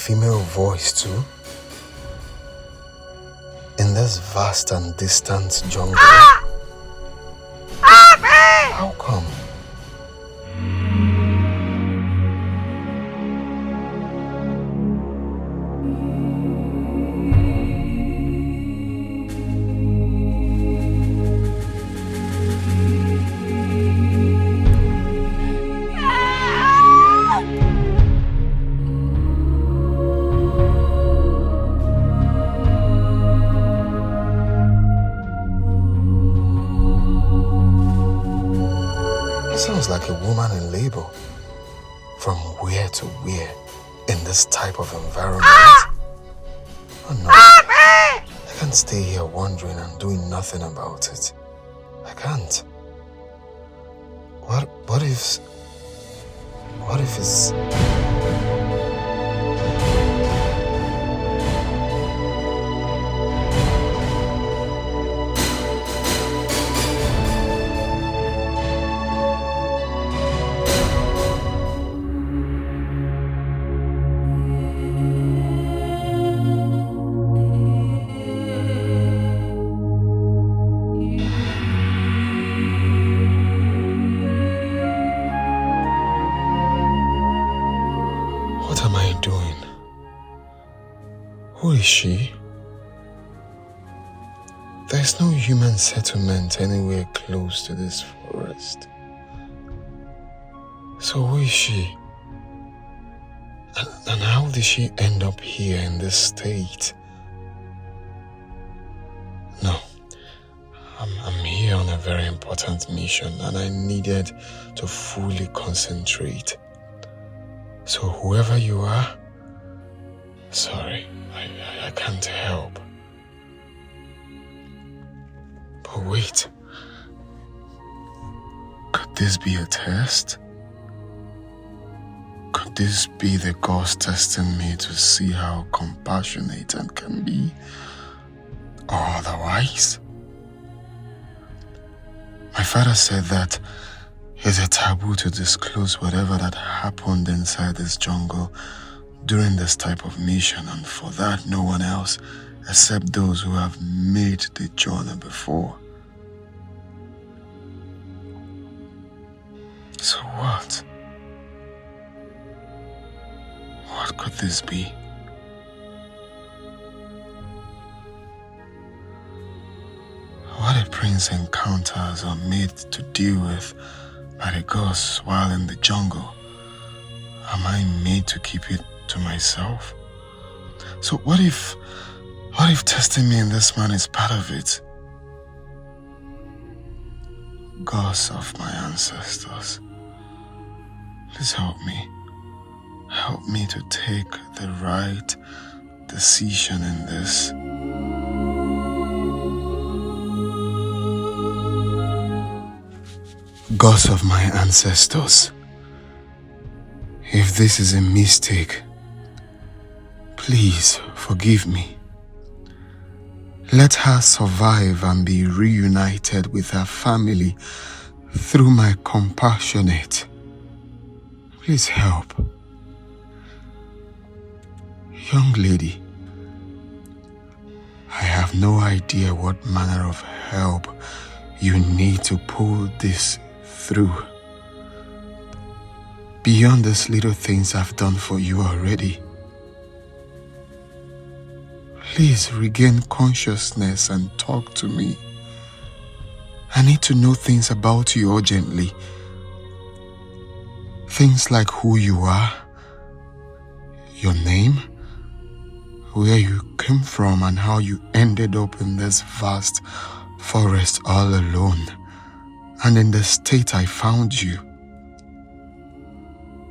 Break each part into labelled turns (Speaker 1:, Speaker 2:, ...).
Speaker 1: female voice too? In this vast and distant jungle? How come? Sounds like a woman in labor. From where to where in this type of environment? Oh no, I can't stay here wondering and doing nothing about it. I can't. What if it's... What am I doing? Who is she? There's no human settlement anywhere close to this forest. So who is she? And how did she end up here in this state? No, I'm here on a very important mission and I needed to fully concentrate. So whoever you are, sorry, I can't help. But wait, could this be a test? Could this be the gods testing me to see how compassionate I can be? Or otherwise? My father said that it's a taboo to disclose whatever that happened inside this jungle during this type of mission, and for that no one else except those who have made the journey before. So what? What could this be? What a prince encounters are made to deal with by the gods while in the jungle. Am I made to keep it to myself? So what if testing me in this man is part of it? Gods of my ancestors, please help me. Help me to take the right decision in this. Gods of my ancestors, if this is a mistake, please forgive me. Let her survive and be reunited with her family through my compassionate. Please help. Young lady, I have no idea what manner of help you need to pull this through. Beyond these little things I've done for you already. Please regain consciousness and talk to me. I need to know things about you urgently. Things like who you are, your name, where you came from and how you ended up in this vast forest all alone, and in the state I found you.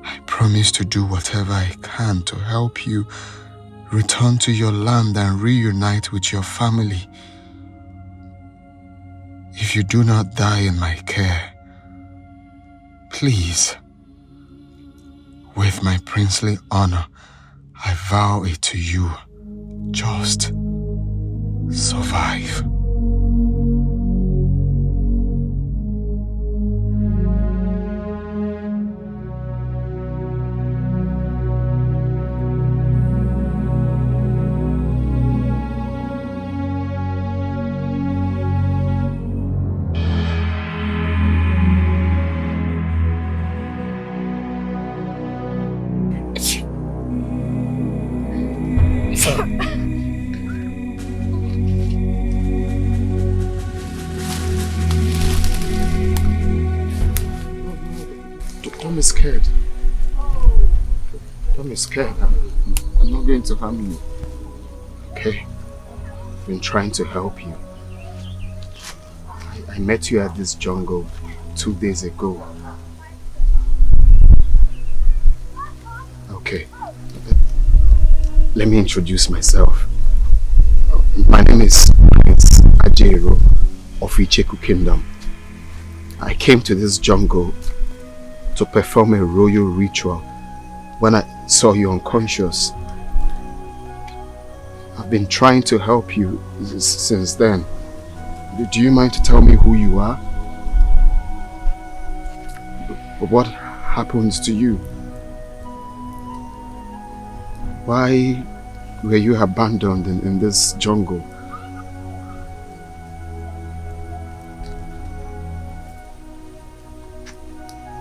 Speaker 1: I promise to do whatever I can to help you return to your land and reunite with your family. If you do not die in my care, please, with my princely honor, I vow it to you. Just survive. Don't be scared. Don't be scared. I'm not going to harm you. Okay? I've been trying to help you. I met you at this jungle 2 days ago. Okay. Let me introduce myself. My name is Prince Ajero of Icheku Kingdom. I came to this jungle to perform a royal ritual when I saw you unconscious. I've been trying to help you since then. Do you mind to tell me who you are? What happened to you? Why were you abandoned in this jungle?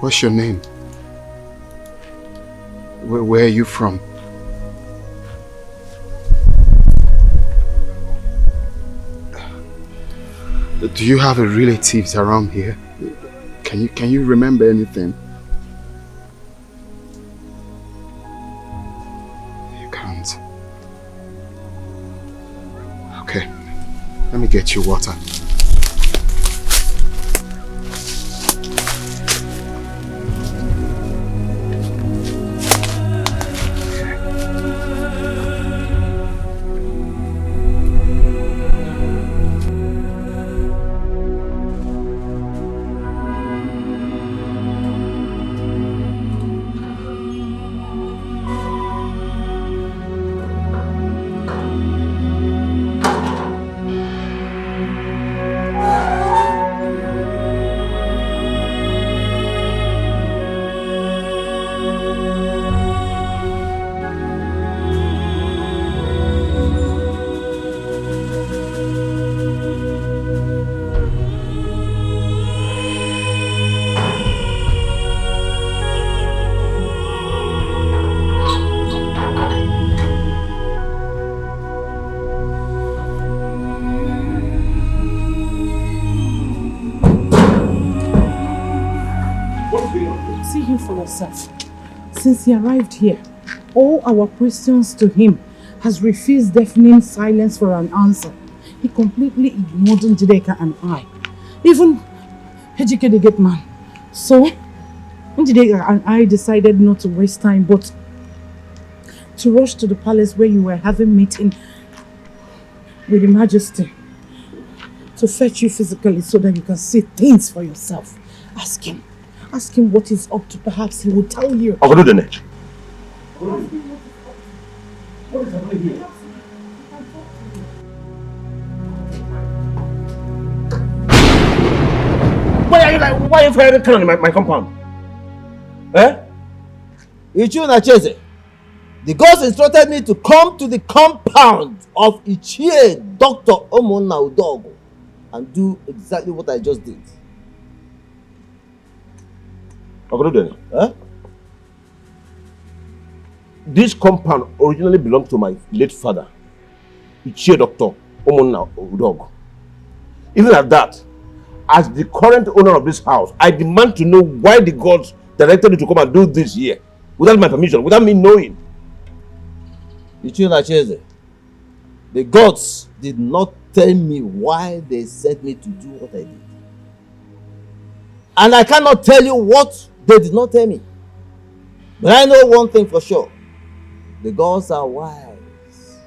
Speaker 1: What's your name? Where are you from? Do you have relatives around here? Can you remember anything? You can't. Okay. Let me get you water.
Speaker 2: Since he arrived here, all our questions to him has refused deafening silence for an answer. He completely ignored Njideka and I. Even Ejike the gate man. So, Njideka and I decided not to waste time, but to rush to the palace where you were having meeting with His Majesty to fetch you physically so that you can see things for yourself. Ask him. Ask him what he's up to. Perhaps he will tell you.
Speaker 3: What is happening here? Why are you firing cannon in my compound? Eh?
Speaker 4: Ichie, the gods instructed me to come to the compound of Ichie Dr. Omonna Udogo and do exactly what I just did.
Speaker 3: Huh? This compound originally belonged to my late father, Ichie Dr. Omonna Udogo. Even at that, as the current owner of this house, I demand to know why the gods directed you to come and do this here without my permission, without me knowing.
Speaker 4: Ichie, the gods did not tell me why they sent me to do what I did. And I cannot tell you what they did not tell me. But I know one thing for sure. The gods are wise.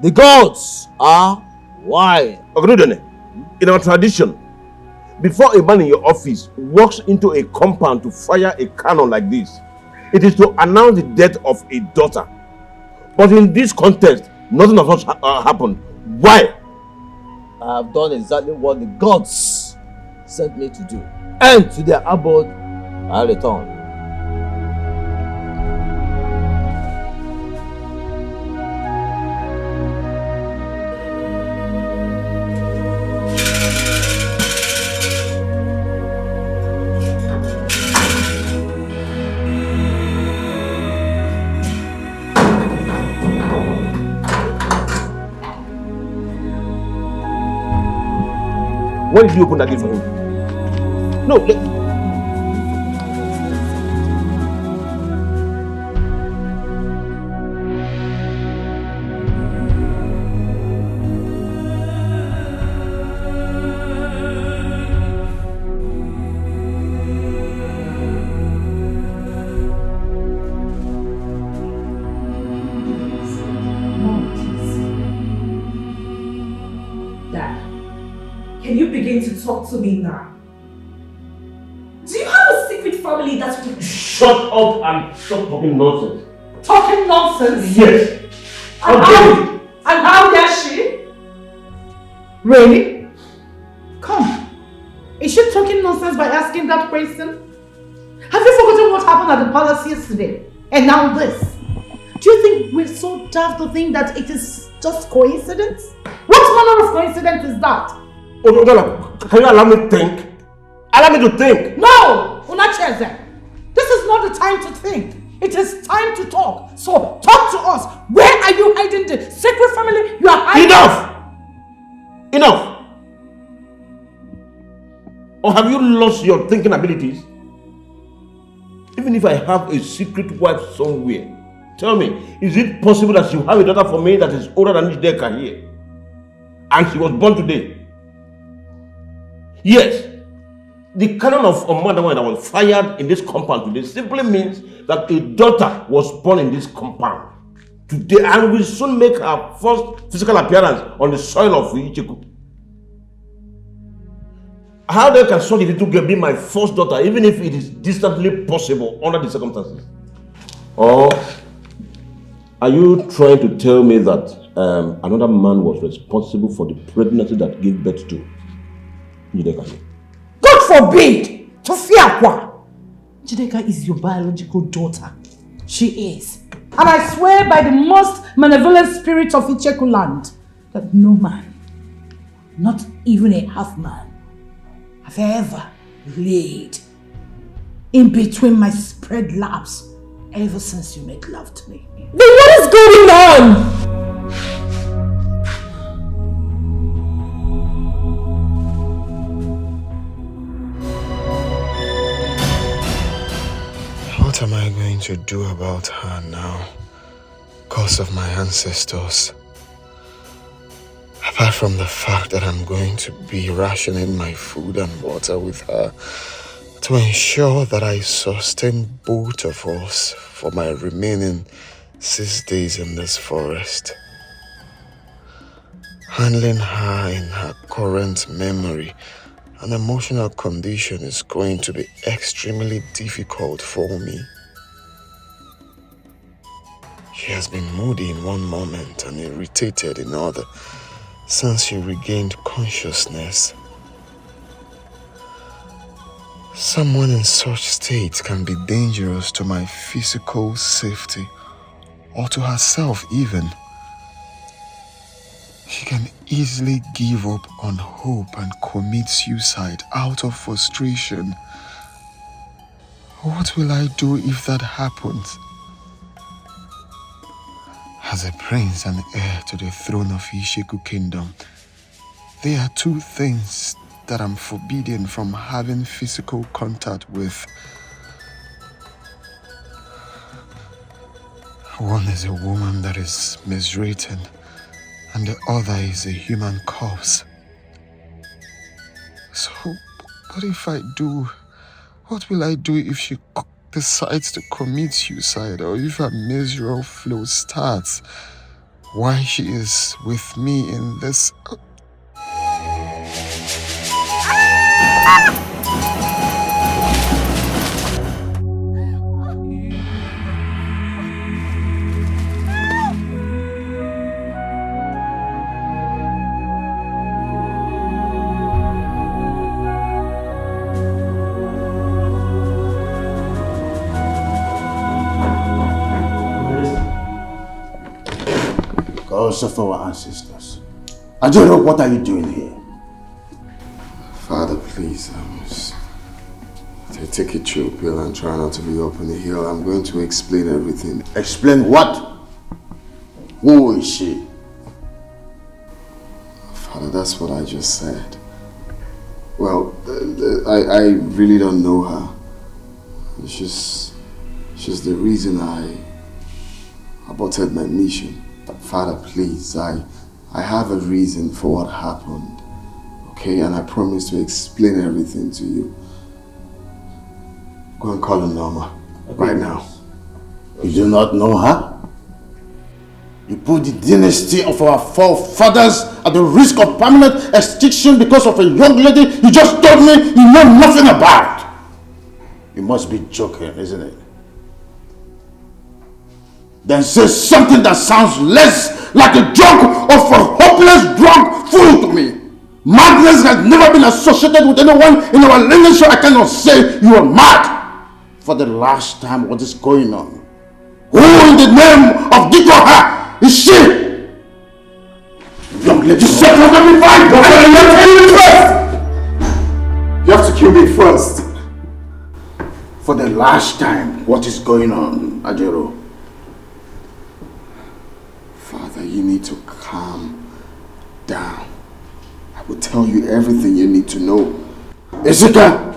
Speaker 4: The gods are wise.
Speaker 3: In our tradition, before a man in your office walks into a compound to fire a cannon like this, it is to announce the death of a daughter. But in this context, nothing of such happened. Why?
Speaker 4: I have done exactly what the gods sent me to do. And to their abode, I return.
Speaker 3: Why did you open that gate for him? No,
Speaker 5: Can you begin to talk to me now? Do you have a secret family that will...
Speaker 3: Shut up and stop talking nonsense.
Speaker 5: Talking nonsense?
Speaker 3: Yes.
Speaker 5: And how dare she?
Speaker 2: Really? Come. Is she talking nonsense by asking that question? Have you forgotten what happened at the palace yesterday? And now this? Do you think we're so daft to think that it is just coincidence? What manner of coincidence is that?
Speaker 3: Odola, can you allow me to think? Allow me to think.
Speaker 2: No! Unacheze. This is not the time to think. It is time to talk. So talk to us. Where are you hiding the secret family you are hiding?
Speaker 3: Enough! Enough! Or have you lost your thinking abilities? Even if I have a secret wife somewhere, tell me, is it possible that you have a daughter for me that is older than Njideka here? And she was born today? Yes, the canon of Omadama that was fired in this compound today simply means that a daughter was born in this compound today and will soon make her first physical appearance on the soil of Icheku. How then can such a little girl be my first daughter, even if it is distantly possible under the circumstances? Or are you trying to tell me that another man was responsible for the pregnancy that gave birth to Njideka?
Speaker 2: God forbid! Tofiakwa! Njideka is your biological daughter. She is. And I swear by the most malevolent spirit of Icheku land that no man, not even a half man, have ever laid in between my spread laps ever since you made love to me.
Speaker 5: Then what is going on?
Speaker 1: What am I going to do about her now? Cause of my ancestors. Apart from the fact that I'm going to be rationing my food and water with her to ensure that I sustain both of us for my remaining 6 days in this forest. Handling her in her current memory and emotional condition is going to be extremely difficult for me. She has been moody in one moment and irritated in other since she regained consciousness. Someone in such state can be dangerous to my physical safety or to herself even. She can easily give up on hope and commit suicide out of frustration. What will I do if that happens? As a prince and heir to the throne of Isheku Kingdom, there are two things that I'm forbidden from having physical contact with. One is a woman that is miswritten, and the other is a human corpse. So, what if I do? What will I do if she decides to commit suicide, or if a miserable flow starts while she is with me in this?
Speaker 6: Also for our ancestors. Ajoro, what are you doing here?
Speaker 1: Father, please, take a chill pill and try not to be up on the hill. I'm going to explain everything.
Speaker 6: Explain what? Who is she?
Speaker 1: Father, that's what I just said.
Speaker 6: Well, I really don't know her. She's the reason I aborted my mission. Father, please, I have a reason for what happened. Okay, and I promise to explain everything to you. Go and call her Norma right now.
Speaker 4: You do not know her? You put the dynasty of our forefathers at the risk of permanent extinction because of a young lady you just told me you know nothing about. You must be joking, isn't it? Then say something that sounds less like a joke of a hopeless drunk fool to me. Madness has never been associated with anyone in our lineage, so I cannot say you are mad. For the last time, what is going on? Who in the name of Dikoha is she? Young lady, shut up, let me fight!
Speaker 6: You have to kill me first.
Speaker 4: For the last time, what is going on, Ajero?
Speaker 6: Father, you need to calm down. I will tell you everything you need to know.
Speaker 4: Ezeka!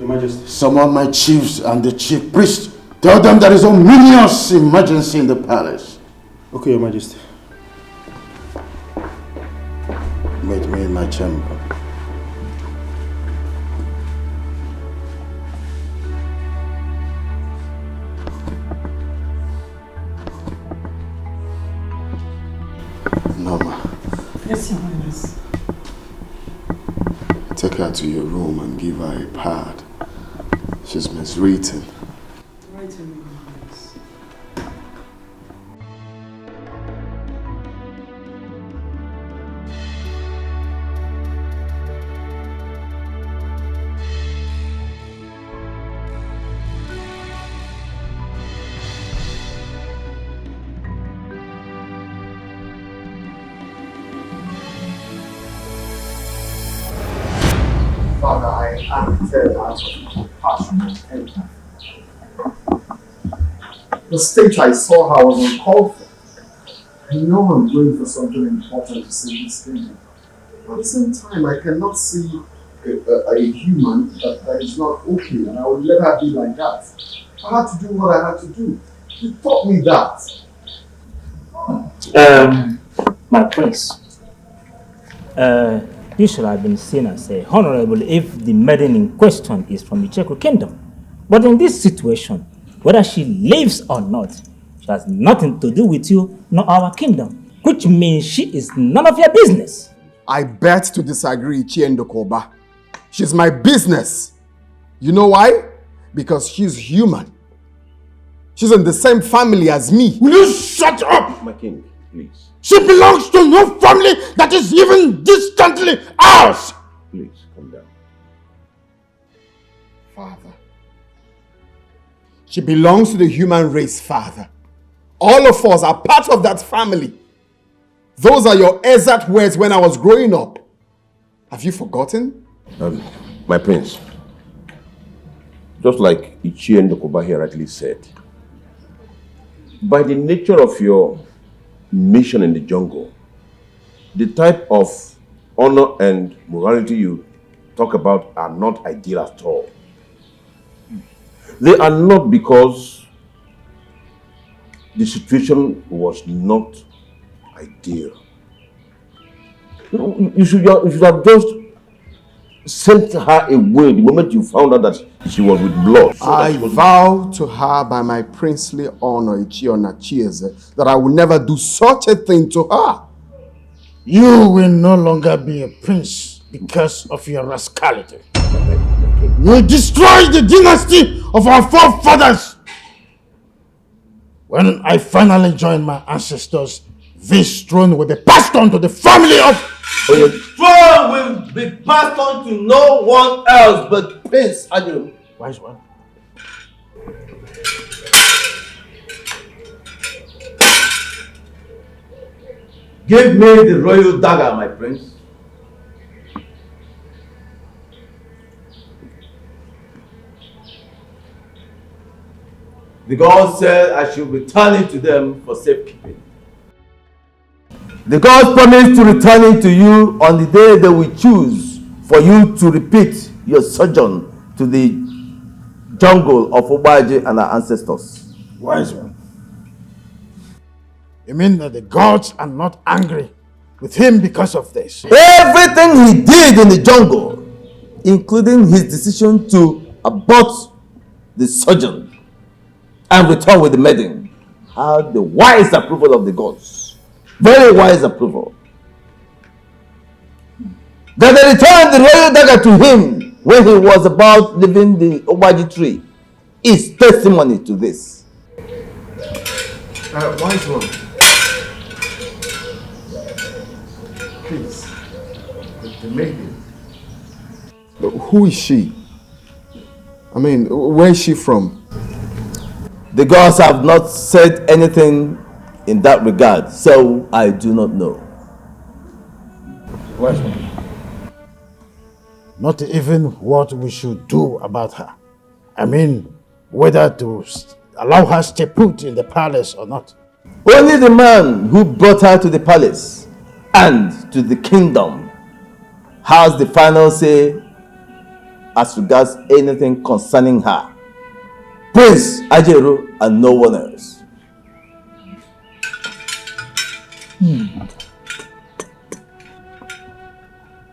Speaker 6: Your Majesty.
Speaker 4: Summon my chiefs and the chief priest. Tell them there is a ominous emergency in the palace.
Speaker 6: Okay, Your Majesty.
Speaker 4: Meet me in my chamber.
Speaker 6: Norma.
Speaker 2: Yes, Your Highness.
Speaker 6: Take her to your room and give her a pad. She's miswritten.
Speaker 2: Right, Your Highness.
Speaker 6: Father, I acted out of compassion and empathy. The state I saw her was uncalled for. I know I'm going for something important to save this kingdom. At the same time, I cannot see a human that is not okay, and I would let her be like that. I had to do what I had to do. He taught me that.
Speaker 7: My prince, you should have been seen as a honorable if the maiden in question is from the Cheku kingdom. But in this situation, whether she lives or not, she has nothing to do with you nor our kingdom, which means she is none of your business.
Speaker 1: I bet to disagree, Chiendokoba. She's my business. You know why? Because she's human. She's in the same family as me.
Speaker 4: Will you shut up?
Speaker 3: My king, please.
Speaker 4: She belongs to no family that is even distantly ours.
Speaker 3: Please, calm down.
Speaker 1: Father. She belongs to the human race, Father. All of us are part of that family. Those are your exact words when I was growing up. Have you forgotten?
Speaker 3: My prince, just like Ichie Ndokoba here rightly said, by the nature of your mission in the jungle, the type of honor and morality you talk about are not ideal at all. They are not because the situation was not ideal. You should have just sent her away the moment you found out that she was with blood.
Speaker 1: I vow to her by my princely honor, Ichiona Chieze, that I will never do such a thing to her.
Speaker 4: You will no longer be a prince because of your rascality. You will destroy the dynasty of our forefathers. When I finally join my ancestors, this throne will be passed on to the family of...
Speaker 3: Oh,
Speaker 4: throne will be passed on to no one else but Prince Adil. Wise one.
Speaker 8: Give me the royal dagger, my prince. The gods said I should return it to them for safekeeping. The gods promised to return it to you on the day they will choose for you to repeat your sojourn to the jungle of Obaji and our ancestors.
Speaker 4: Wise one. You mean that the gods are not angry with him because of this?
Speaker 8: Everything he did in the jungle, including his decision to abort the sojourn and return with the maiden, had the wise approval of the gods. Very wise approval. That they returned the royal dagger to him when he was about leaving the Obaji tree is testimony to this.
Speaker 6: Wise one. Please. The maiden. Who is she? I mean, where is she from?
Speaker 8: The gods have not said anything in that regard, so I do not know.
Speaker 4: Wise one. Not even what we should do about her. I mean, whether to allow her stay put in the palace or not.
Speaker 8: Only the man who brought her to the palace and to the kingdom has the final say as regards anything concerning her. Prince Ajeru and no one else.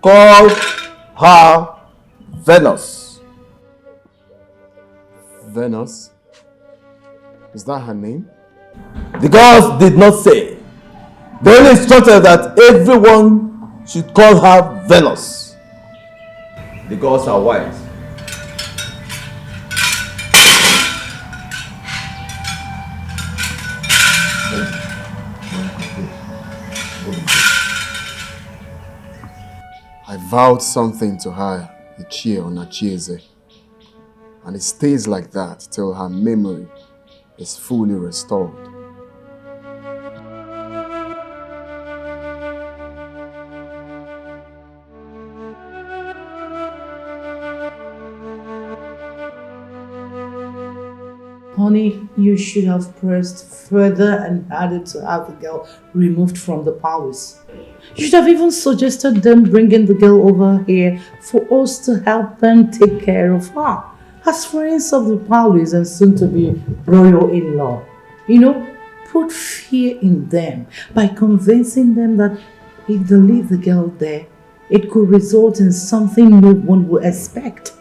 Speaker 8: Call her Venus.
Speaker 6: Venus? Is that her name?
Speaker 8: The gods did not say. They only instructed that everyone should call her Venus. The gods are wise.
Speaker 6: I vowed something to her, Ichie or Nachieze, and it stays like that till her memory is fully restored.
Speaker 2: Honey, you should have pressed further and harder to have the girl removed from the palace. You should have even suggested them bringing the girl over here for us to help them take care of her. As friends of the palace and soon to be royal in-law. You know, put fear in them by convincing them that if they leave the girl there, it could result in something no one would expect.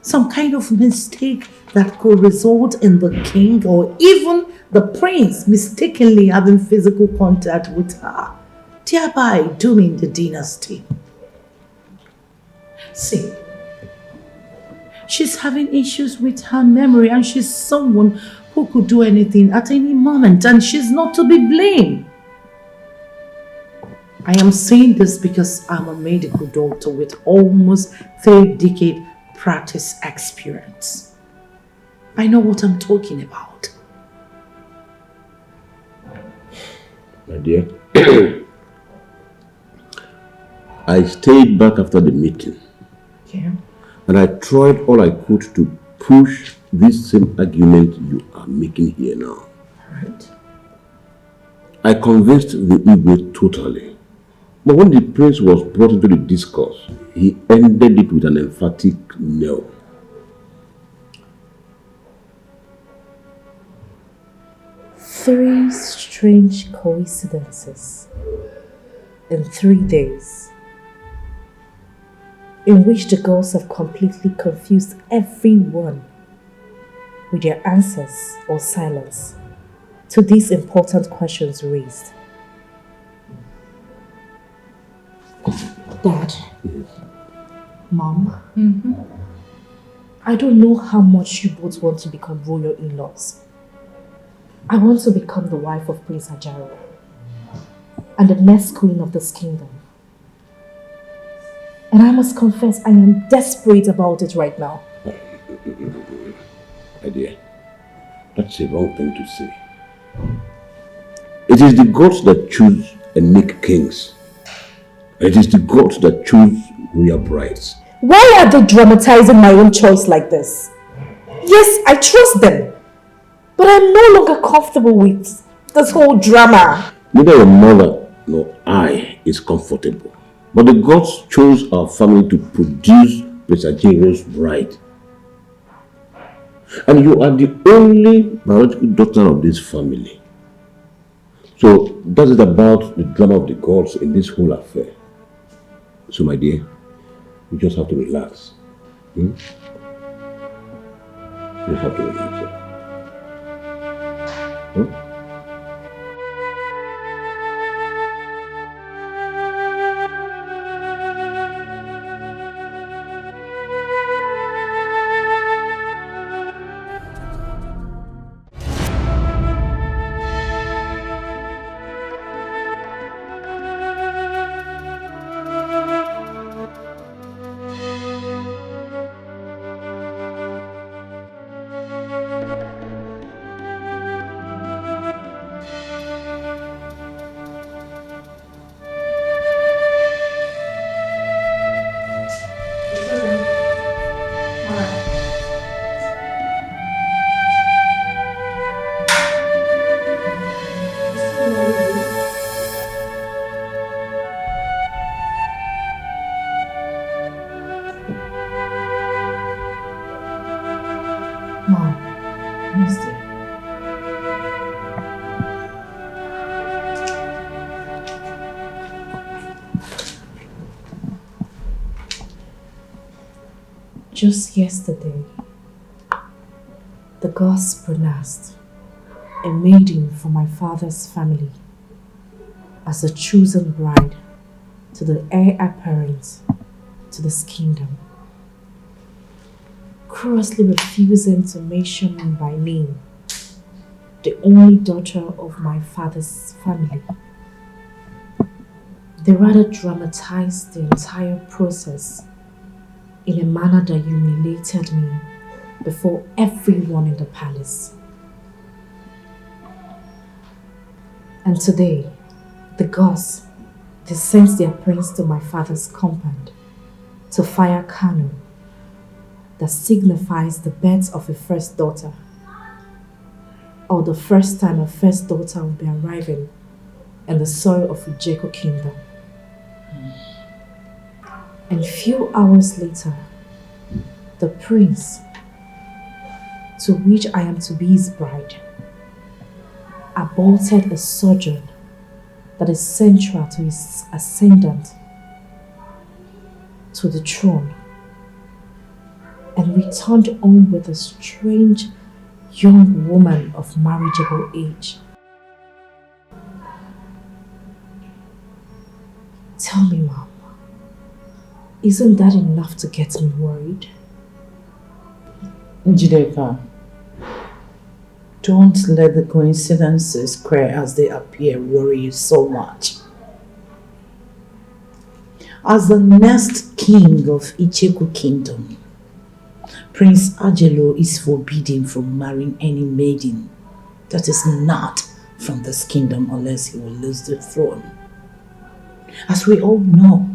Speaker 2: Some kind of mistake that could result in the king or even the prince mistakenly having physical contact with her, thereby dooming the dynasty. See, she's having issues with her memory and she's someone who could do anything at any moment and she's not to be blamed. I am saying this because I'm a medical doctor with almost 3 decades practice experience. I know what I'm talking about.
Speaker 9: My dear, I stayed back after the meeting.
Speaker 2: Yeah.
Speaker 9: And I tried all I could to push this same argument you are making here now.
Speaker 2: Right.
Speaker 9: I convinced the Igwe totally. But when the prince was brought into the discourse, he ended it with an emphatic no.
Speaker 5: Three strange coincidences in 3 days, in which the girls have completely confused everyone with their answers or silence to these important questions raised. Dad, Mom, I don't know how much you both want to become royal in-laws. I want to become the wife of Prince Ajaro and the next queen of this kingdom. And I must confess, I am desperate about it right now.
Speaker 9: My dear, that's a wrong thing to say. It is the gods that choose and make kings. It is the gods that choose royal brides.
Speaker 5: Why are they dramatizing my own choice like this? Yes, I trust them. But I'm no longer comfortable with this whole drama.
Speaker 9: Neither your mother nor I is comfortable. But the gods chose our family to produce Prince Ajiro's bride. And you are the only biological daughter of this family. So that is about the drama of the gods in this whole affair. So my dear, you just have to relax. You just have to relax. Huh?
Speaker 5: Just yesterday, the gods pronounced a maiden from my father's family as the chosen bride to the heir apparent to this kingdom, crossly refusing to mention me by name, the only daughter of my father's family. They rather dramatized the entire process in a manner that humiliated me before everyone in the palace. And today, the gods, they sent their prince to my father's compound to fire Kanu, that signifies the birth of a first daughter, or the first time a first daughter will be arriving in the soil of Ijeko kingdom. And few hours later, the prince, to which I am to be his bride, aborted a sojourn that is central to his ascendant to the throne, and returned home with a strange young woman of marriageable age. Tell me, Mom, isn't that enough to get me worried?
Speaker 2: Njideka, don't let the coincidences, queer as they appear, worry you so much. As the next king of Icheku kingdom, Prince Ajelo is forbidden from marrying any maiden that is not from this kingdom unless he will lose the throne. As we all know,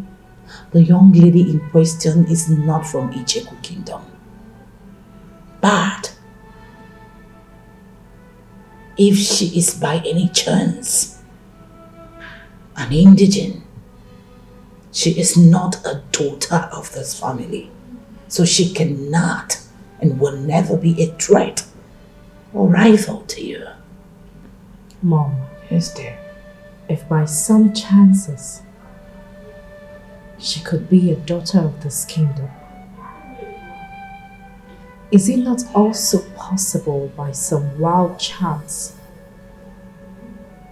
Speaker 2: the young lady in question is not from Icheku kingdom. But if she is by any chance an indigent, she is not a daughter of this family. So she cannot and will never be a threat or rival to you.
Speaker 5: Mom,
Speaker 2: Yes, dear.
Speaker 5: if by some chances she could be a daughter of this kingdom, is it not also possible by some wild chance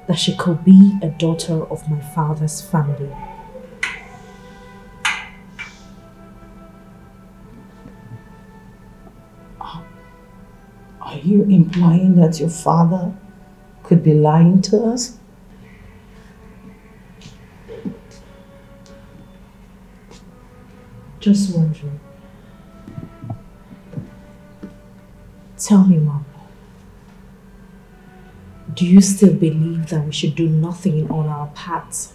Speaker 5: that she could be a daughter of my father's family?
Speaker 2: Are you implying that your father could be lying to us?
Speaker 5: Just wondering. Tell me, Mom, do you still believe that we should do nothing on our paths,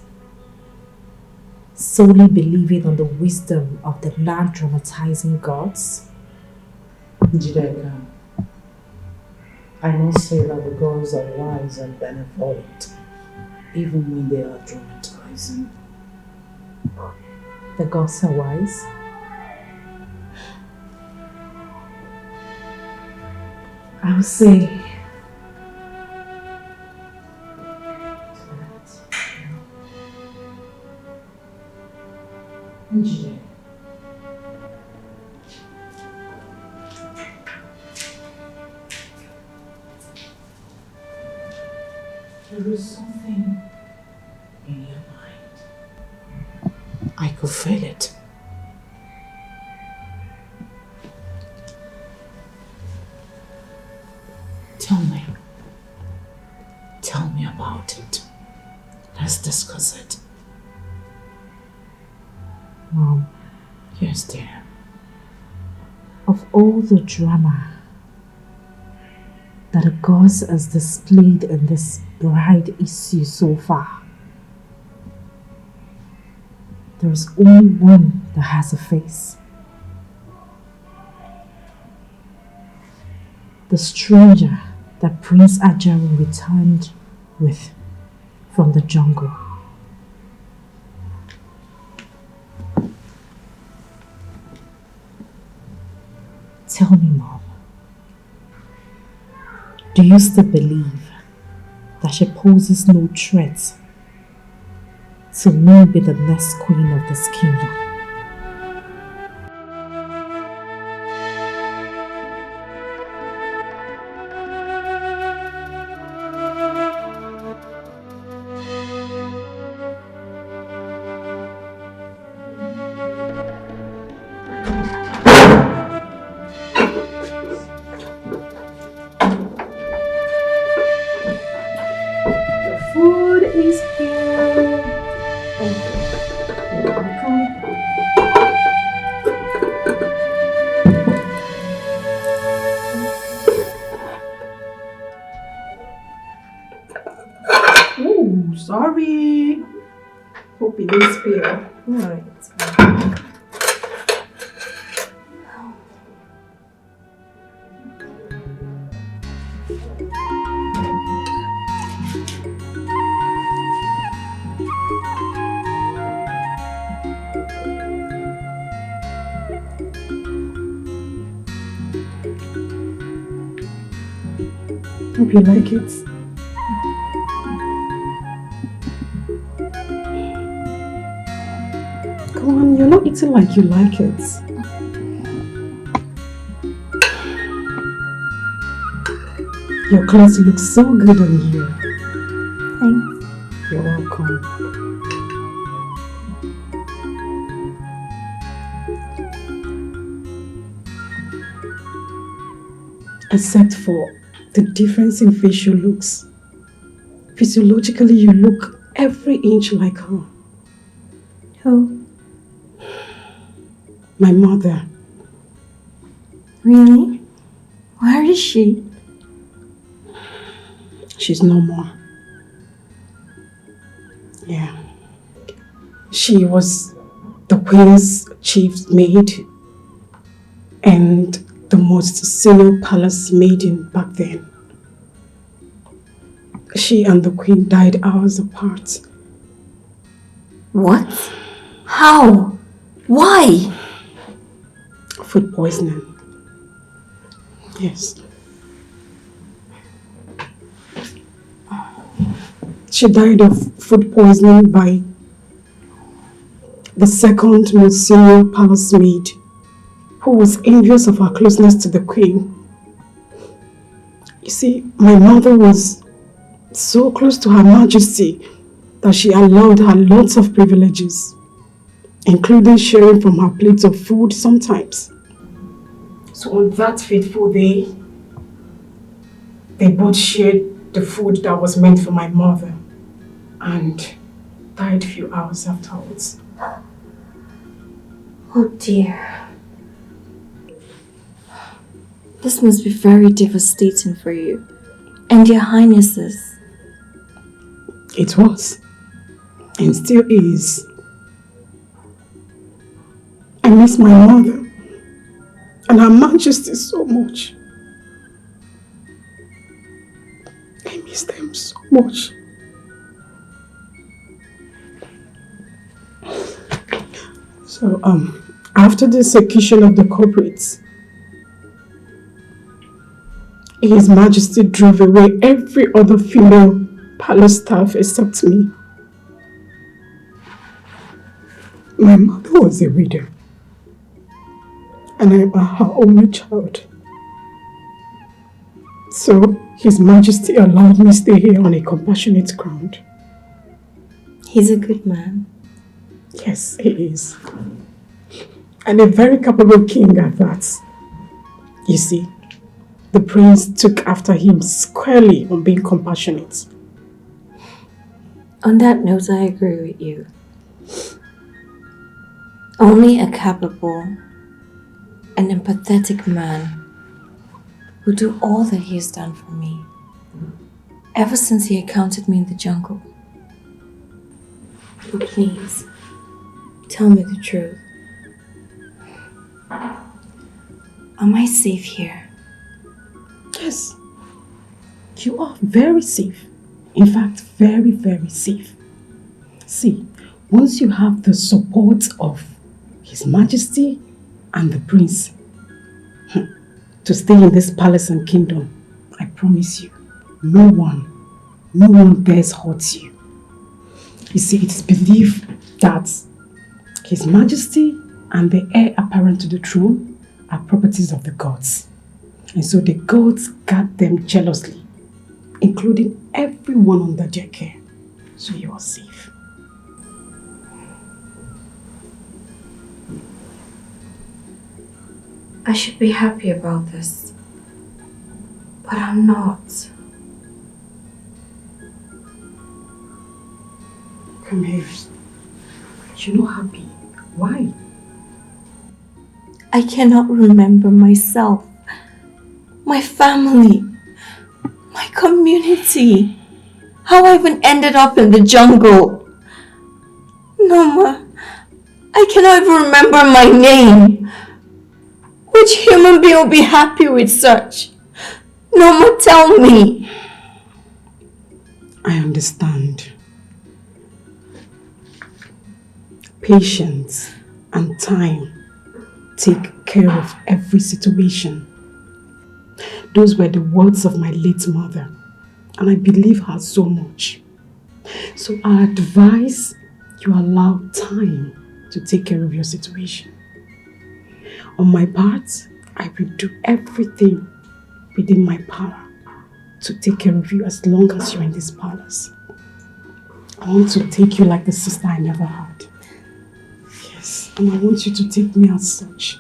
Speaker 5: solely believing on the wisdom of the non-dramatizing gods?
Speaker 2: Njideka, I must say that the gods are wise and benevolent, even when they are dramatizing.
Speaker 5: The gods are wise. I would say engineer. There is something in your mind. I could feel it. Tell me. Tell me about it. Let's discuss it. Mom. Yes, dear. Of all the drama that the gods has displayed in this bride issue so far, there is only one that has a face. The stranger that Prince Ajaru returned with from the jungle. Tell me, Mom, do you still believe that she poses no threat to me be the next queen of this kingdom? Food is here. You're welcome.
Speaker 10: Oh, sorry. Hope it didn't spill.
Speaker 5: Alright.
Speaker 10: Hope you like it. Come on, you're not eating like you like it. Your clothes look so good on you.
Speaker 5: Thanks.
Speaker 10: You're welcome. Except for the difference in facial looks. Physiologically, you look every inch like her.
Speaker 5: Who?
Speaker 10: My mother.
Speaker 5: Really? Where is she?
Speaker 10: She's no more. Yeah. She was the queen's chief maid and the most senior palace maiden back then. She and the queen died hours apart.
Speaker 5: What? How? Why?
Speaker 10: Food poisoning. Yes. She died of food poisoning by the second most senior palace maid, who was envious of her closeness to the queen. You see, my mother was so close to Her Majesty that she allowed her lots of privileges, including sharing from her plates of food sometimes. So on that fateful day, they both shared the food that was meant for my mother and died a few hours afterwards.
Speaker 5: Oh dear. This must be very devastating for you and your highnesses.
Speaker 10: It was, and still is. I miss my mother and Her Majesty so much. I miss them so much. So, after the execution of the culprits, His Majesty drove away every other female palace staff except me. My mother was a widow, and I am her only child. So, His Majesty allowed me stay here on a compassionate ground.
Speaker 5: He's a good man.
Speaker 10: Yes, he is. And a very capable king at that. You see, the prince took after him squarely on being compassionate.
Speaker 5: On that note, I agree with you. Only a capable and empathetic man would do all that he has done for me ever since he encountered me in the jungle. But please, tell me the truth. Am I safe here?
Speaker 10: Yes, you are very safe. In fact, very, very safe. See, once you have the support of His Majesty and the prince to stay in this palace and kingdom, I promise you, no one dares hurt you. You see, it is believed that His Majesty and the heir apparent to the throne are properties of the gods. And so the gods guard them jealously, including everyone under their care. So you are safe.
Speaker 5: I should be happy about this, but I'm not.
Speaker 10: Come here. You're not happy. Why?
Speaker 5: I cannot remember myself, my family, my community, how I even ended up in the jungle. Noma, I cannot even remember my name. Which human being will be happy with such? Noma, tell me.
Speaker 10: I understand. Patience and time take care of every situation. Those were the words of my late mother, and I believe her so much. So I advise you allow time to take care of your situation. On my part, I will do everything within my power to take care of you as long as you're in this palace. I want to take you like the sister I never had. Yes, and I want you to take me as such.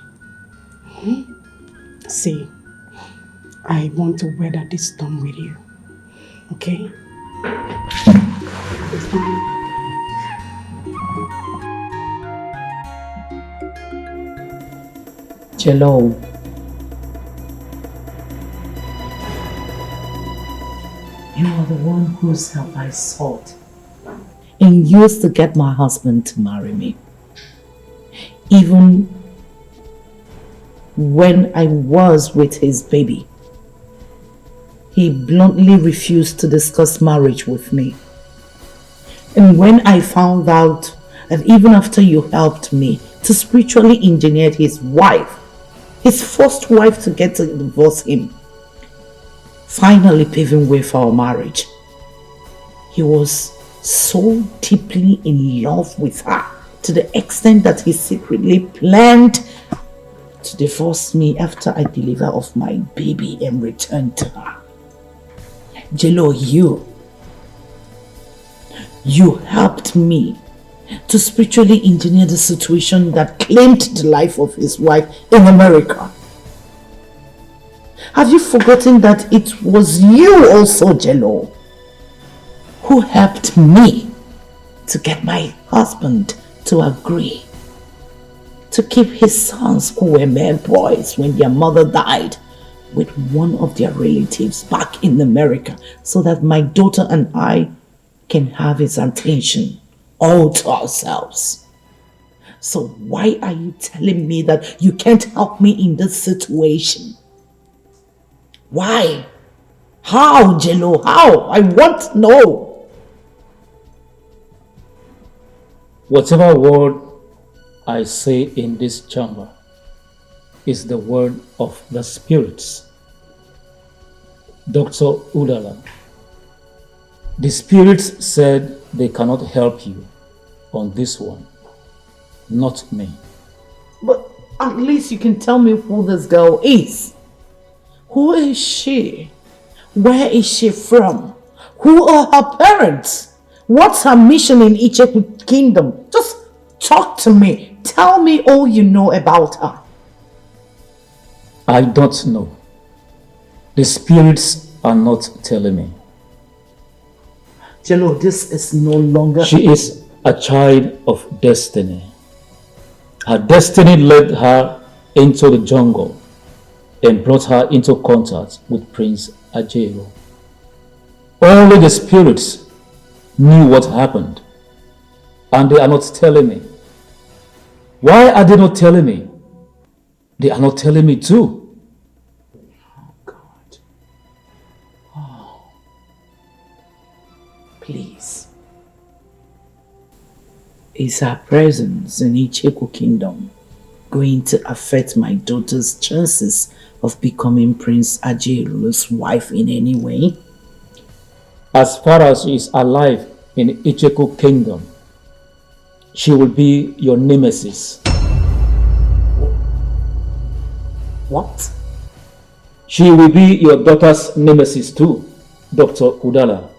Speaker 10: See, I want to weather this storm with you. Okay? It's fine.
Speaker 2: Jello. You are the one whose help I sought and used to get my husband to marry me. Even when I was with his baby, he bluntly refused to discuss marriage with me. And when I found out that even after you helped me to spiritually engineer his wife, his first wife, to get to divorce him, finally paving way for our marriage, he was so deeply in love with her to the extent that he secretly planned to divorce me after I deliver of my baby and return to her. Jello, you helped me to spiritually engineer the situation that claimed the life of his wife in America. Have you forgotten that it was you also, Jello, who helped me to get my husband to agree to keep his sons, who were mere boys when their mother died, with one of their relatives back in America, so that my daughter and I can have his attention all to ourselves? So why are you telling me that you can't help me in this situation? Why? How, Jello? How? I want to know.
Speaker 7: Whatever word I say in this chamber is the word of the spirits. Dr. Udala, the spirits said they cannot help you on this one, not me.
Speaker 2: But at least you can tell me who this girl is. Who is she? Where is she from? Who are her parents? What's her mission in Icheku Kingdom? Just talk to me. Tell me all you know about her.
Speaker 7: I don't know. The spirits are not telling me.
Speaker 2: Jello, this is no longer...
Speaker 7: She is a child of destiny. Her destiny led her into the jungle and brought her into contact with Prince Ajero. Only the spirits knew what happened, and they are not telling me. Why are they not telling me? They are not telling me too.
Speaker 2: Oh God. Oh. Please. Is her presence in Icheku Kingdom going to affect my daughter's chances of becoming Prince Ajeru's wife in any way?
Speaker 7: As far as she is alive in Icheku Kingdom, she will be your nemesis.
Speaker 2: What?
Speaker 7: She will be your daughter's nemesis too, Dr. Udala.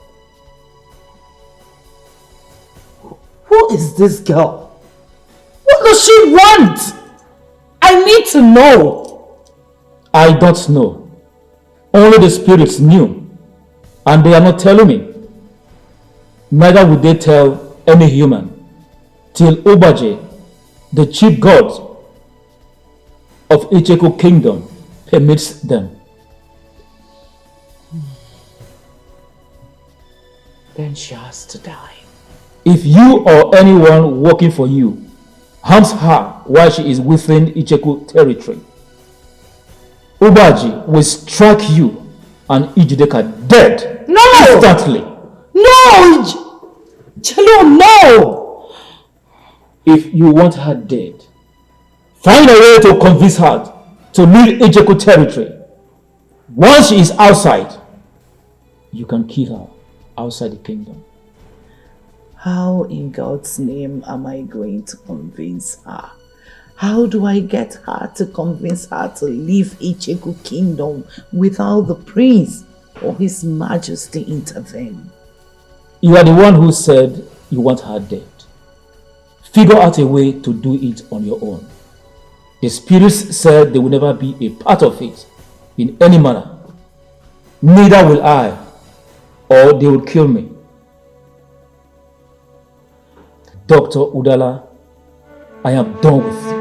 Speaker 2: Who is this girl? What does she want? I need to know.
Speaker 7: I don't know. Only the spirits knew, and they are not telling me. Neither would they tell any human till Obaje, the chief god of Icheku Kingdom, permits them.
Speaker 2: Then she has to die.
Speaker 7: If you or anyone working for you harms her while she is within Icheku territory, Obaji will strike you and Ijideka dead instantly.
Speaker 2: No! Jello, no!
Speaker 7: If you want her dead, find a way to convince her to leave Ijeku territory. Once she is outside, you can kill her outside the kingdom.
Speaker 2: How in God's name am I going to convince her? How do I get her to convince her to leave Icheku Kingdom without the prince or his majesty intervene?
Speaker 7: You are the one who said you want her dead. Figure out a way to do it on your own. The spirits said they will never be a part of it in any manner. Neither will I, or they will kill me. Dr. Udala, I am done with you.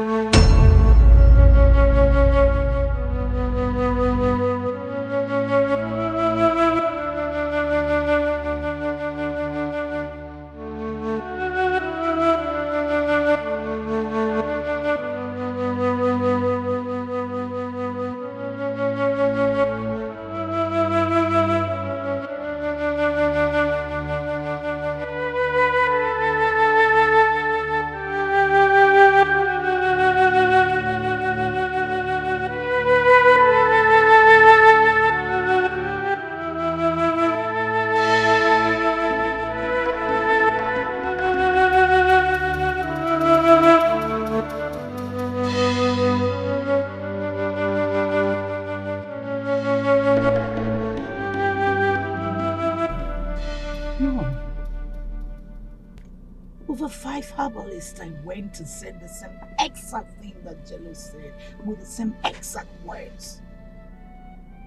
Speaker 2: I went to say the same exact thing that Jello said with the same exact words.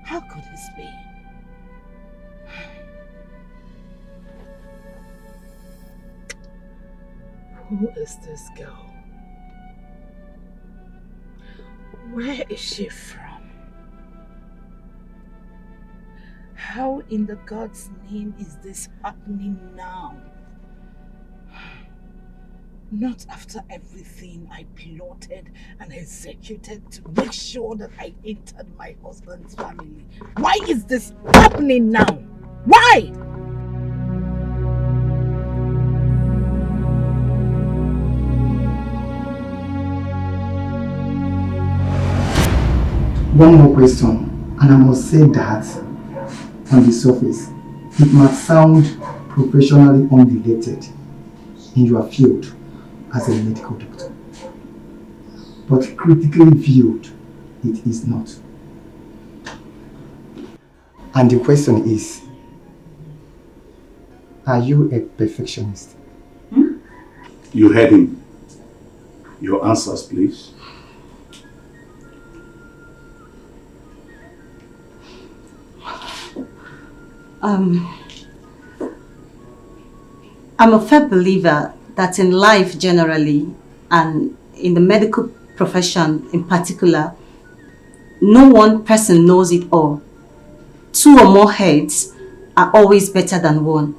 Speaker 2: How could this be? Who is this girl? Where is she from? How in the God's name is this happening now? Not after everything I plotted and executed to make sure that I entered my husband's family. Why is this happening now? Why?
Speaker 11: One more question, and I must say that on the surface, it might sound professionally unrelated in your field as a medical doctor. But critically viewed, it is not. And the question is, are you a perfectionist?
Speaker 4: You heard him. Your answers, please.
Speaker 12: I'm a firm believer that in life generally, and in the medical profession in particular, no one person knows it all. Two or more heads are always better than one.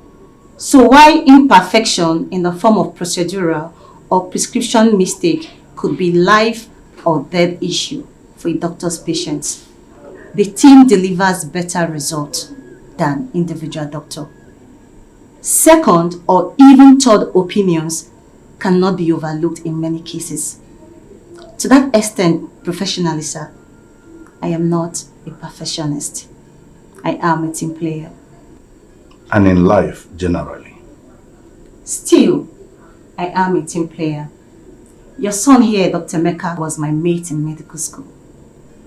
Speaker 12: So why imperfection in the form of procedural or prescription mistake could be life or death issue for a doctor's patients, the team delivers better results than individual doctor. Second or even third opinions cannot be overlooked in many cases. To that extent, professionally, sir, I am not a perfectionist. I am a team player.
Speaker 4: And in life, generally.
Speaker 12: Still, I am a team player. Your son here, Dr. Mecca, was my mate in medical school.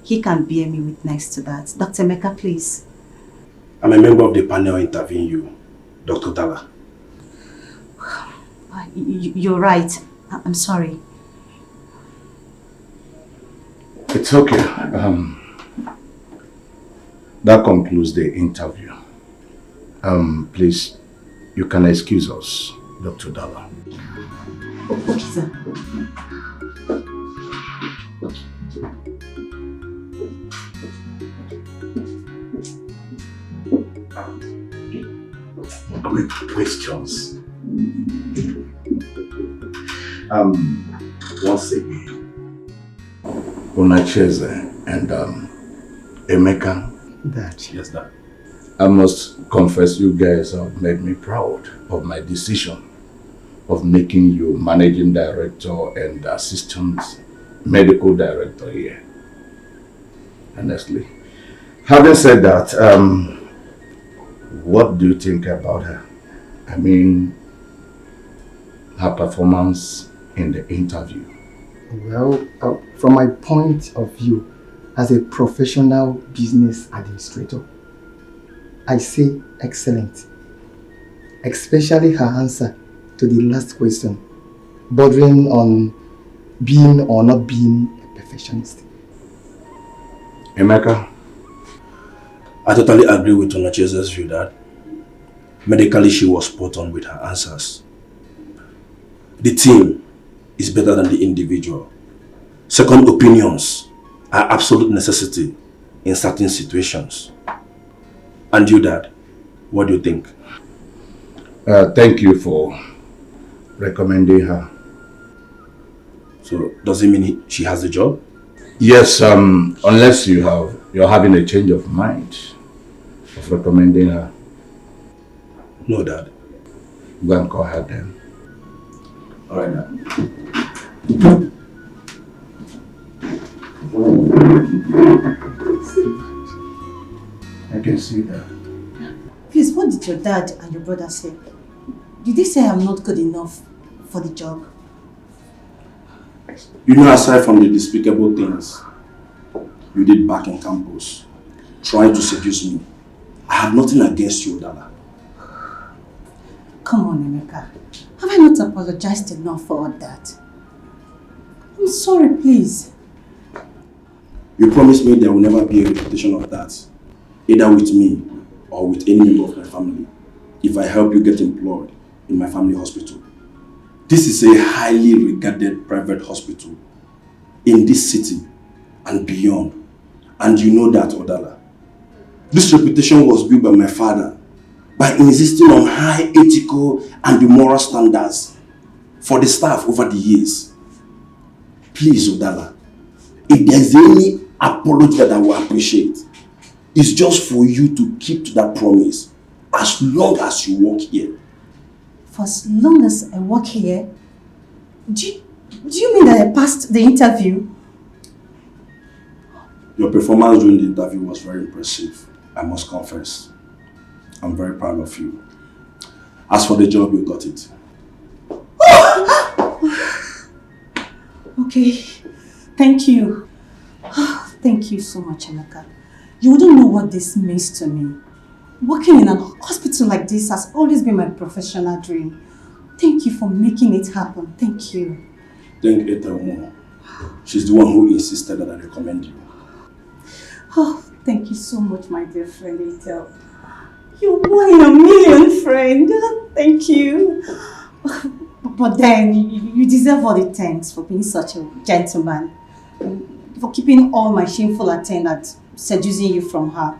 Speaker 12: He can bear me witness to that. Dr. Mecca, please.
Speaker 13: I'm a member of the panel interviewing you, Dr. Dala.
Speaker 12: You're right. I'm sorry.
Speaker 4: It's okay. That concludes the interview. Please, you can excuse us, Dr. Dala.
Speaker 12: Okay, sir.
Speaker 4: Quick questions. Once again, Unacheze and Emeka.
Speaker 11: That.
Speaker 4: Yes, that. I must confess, you guys have made me proud of my decision of making you managing director and assistant medical director here. Honestly. Having said that, what do you think about her? I mean, her performance in the interview.
Speaker 11: Well, from my point of view, as a professional business administrator, I say excellent. Especially her answer to the last question, bordering on being or not being a perfectionist.
Speaker 4: Emeka?
Speaker 13: I totally agree with Onacheze's view that medically she was spot on with her answers. The team is better than the individual. Second opinions are absolute necessity in certain situations. And you, Dad, what do you think?
Speaker 4: Thank you for recommending her.
Speaker 13: So does it mean she has the job?
Speaker 4: Yes, unless you're having a change of mind of recommending her.
Speaker 13: No, Dad.
Speaker 4: Go and call her then.
Speaker 13: All right, Dad.
Speaker 4: I can see that.
Speaker 12: Please, what did your dad and your brother say? Did they say I'm not good enough for the job?
Speaker 13: You know, aside from the despicable things you did back in campus, trying to seduce me, I have nothing against you, Dala.
Speaker 12: Come on, Emeka. Have I not apologized enough for all that? I'm sorry, please.
Speaker 13: You promised me there will never be a repetition of that, either with me or with any member of my family, if I help you get employed in my family hospital. This is a highly regarded private hospital in this city and beyond. And you know that, Odala. This reputation was built by my father by insisting on high ethical and moral standards for the staff over the years. Please, Odala, if there's any apology that I will appreciate, it's just for you to keep to that promise as long as you work here.
Speaker 12: For as long as I work here, do you mean that I passed the interview?
Speaker 13: Your performance during the interview was very impressive, I must confess. I'm very proud of you. As for the job, you got it.
Speaker 12: Okay, thank you. Thank you so much, Emeka. You wouldn't know what this means to me. Working in a hospital like this has always been my professional dream. Thank you for making it happen. Thank you.
Speaker 13: Thank Ethel. She's the one who insisted that I recommend you.
Speaker 12: Oh, thank you so much, my dear friend Ethel. You're one in a million, friend. Thank you. But then, you deserve all the thanks for being such a gentleman. For keeping all my shameful attendants, seducing you from her,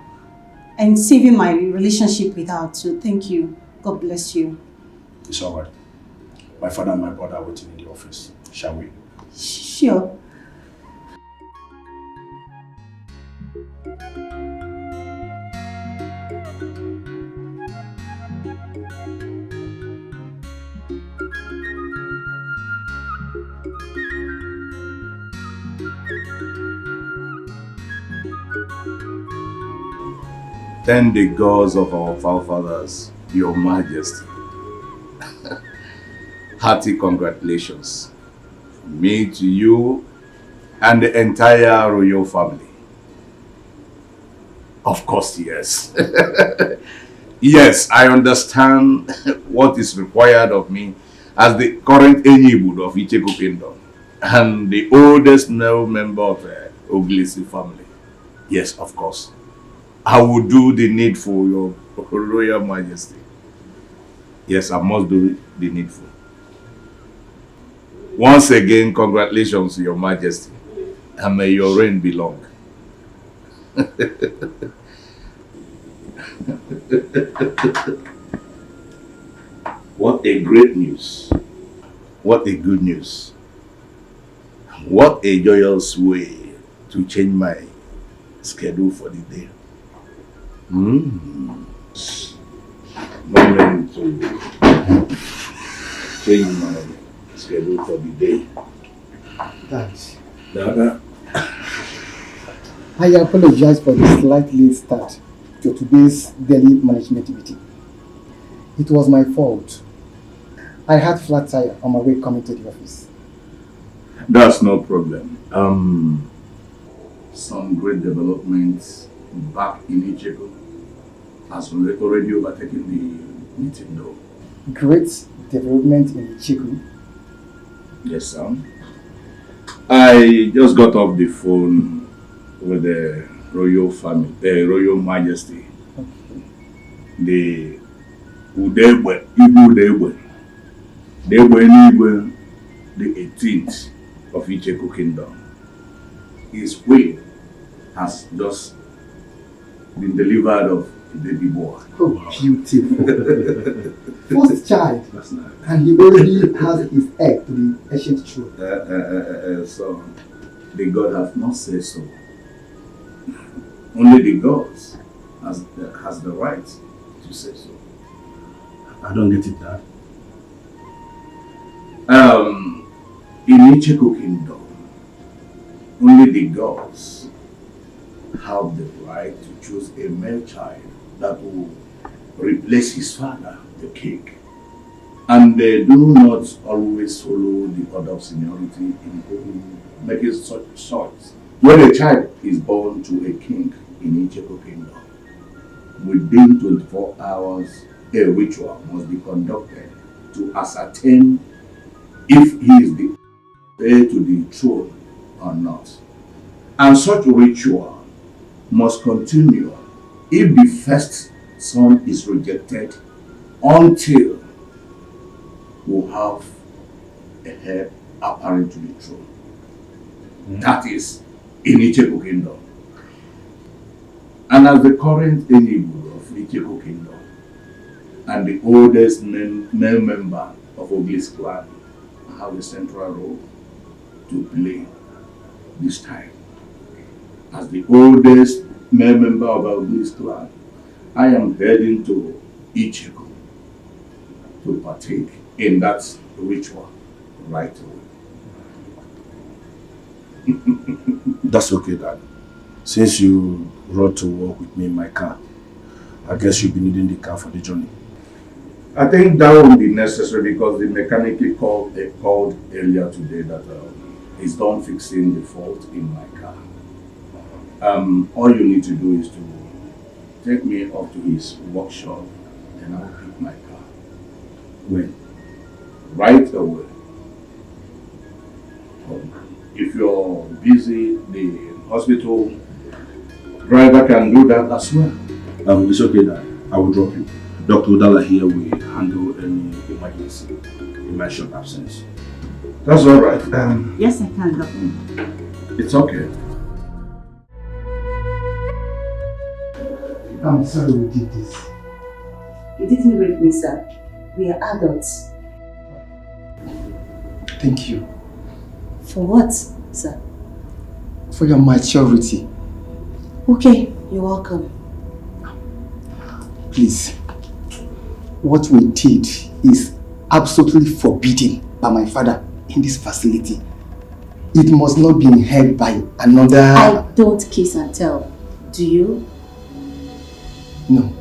Speaker 12: and saving my relationship with her too. Thank you. God bless you.
Speaker 13: It's alright. My father and my brother are waiting in the office. Shall we?
Speaker 12: Sure.
Speaker 14: Thank the gods of our forefathers, Your Majesty. Hearty congratulations. Me to you and the entire royal family. Of course, yes. Yes, I understand what is required of me as the current Enyibud of Icheko Kingdom and the oldest male member of the Oglisi family. Yes, of course. I will do the needful, Your Royal Majesty. Yes, I must do the needful. Once again, congratulations, Your Majesty, and may your reign be long. What a great news. What a good news. What a joyous way to change my schedule for the day. Moment to change my schedule for the day.
Speaker 11: Thanks.
Speaker 14: Dada.
Speaker 11: I apologize for the slight late start to today's daily management meeting. It was my fault. I had flat tire on my way coming to the office.
Speaker 14: That's no problem. Some great developments back in Icheko has already overtaken the meeting though.
Speaker 11: Great development in Ichiku.
Speaker 14: Yes, sir. I just got off the phone with the royal family, the royal majesty.
Speaker 11: Okay.
Speaker 14: The Udegbe, Ibu Udegbe, the 18th of Icheko Kingdom. His queen has just been delivered of a baby boy.
Speaker 11: Oh, beautiful. First child.
Speaker 14: That's nice.
Speaker 11: And he already has his egg to the ancient throne.
Speaker 14: So, the God have not said so. Only the gods has the right to say so.
Speaker 13: I don't get it, Dad.
Speaker 14: In Icheko Kingdom, only the gods have the right to choose a male child that will replace his father, the king. And they do not always follow the order of seniority in making such choice. When a child is born to a king in Icheko Kingdom, within 24 hours, a ritual must be conducted to ascertain if he is the heir to the throne or not. And such ritual must continue if the first son is rejected until we have a heir apparent to the throne. That is in Icheko Kingdom. And as the current Enyibud of Icheko Kingdom and the oldest male member of Oglis clan, I have a central role to play this time. As the oldest male member of Oglis clan, I am heading to Icheko to partake in that ritual right away.
Speaker 13: That's okay, Dad. Since you rode to work with me in my car, I guess you'll be needing the car for the journey.
Speaker 14: I think that won't be necessary because the mechanic called earlier today that he's done fixing the fault in my car. All you need to do is to take me up to his workshop and I'll pick my car. When? Right away. If you're busy, the hospital driver can do that as well.
Speaker 13: It's okay, Dad. I will drop you. Dr. Udala here will handle any emergency in my short absence.
Speaker 14: That's all right.
Speaker 12: Yes, I can, Doctor.
Speaker 14: It's okay.
Speaker 11: I'm sorry we did this.
Speaker 12: You didn't rape me, sir. We are adults.
Speaker 11: Thank you.
Speaker 12: For what, sir?
Speaker 11: For your maturity.
Speaker 12: Okay, you're welcome.
Speaker 11: Please, what we did is absolutely forbidden by my father in this facility. It must not be heard by another...
Speaker 12: I don't kiss and tell. Do you?
Speaker 11: No.